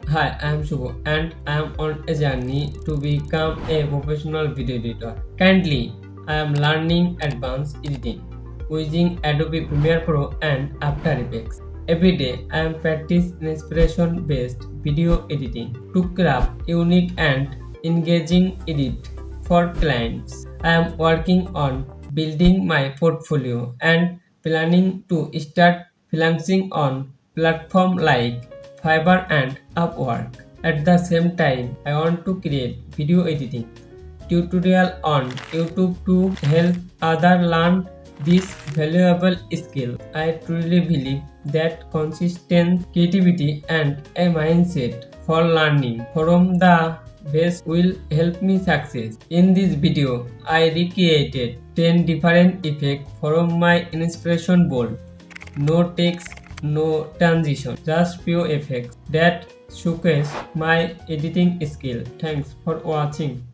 Hi, I am Shubho and I am on a journey to become a professional video editor. Currently, I am learning advanced editing using Adobe Premiere Pro and After Effects. Every day, I am practicing inspiration-based video editing to craft unique and engaging edit for clients. I am working on building my portfolio and planning to start freelancing on platforms like Fiverr and Upwork. At the same time, I want to create video editing tutorial on YouTube to help others learn this valuable skill. I truly believe that consistent creativity and a mindset for learning from the best will help me success. In this video, I recreated 10 different effects from my inspiration board. No text, no transition, just pure effects that showcase my editing skill. Thanks for watching.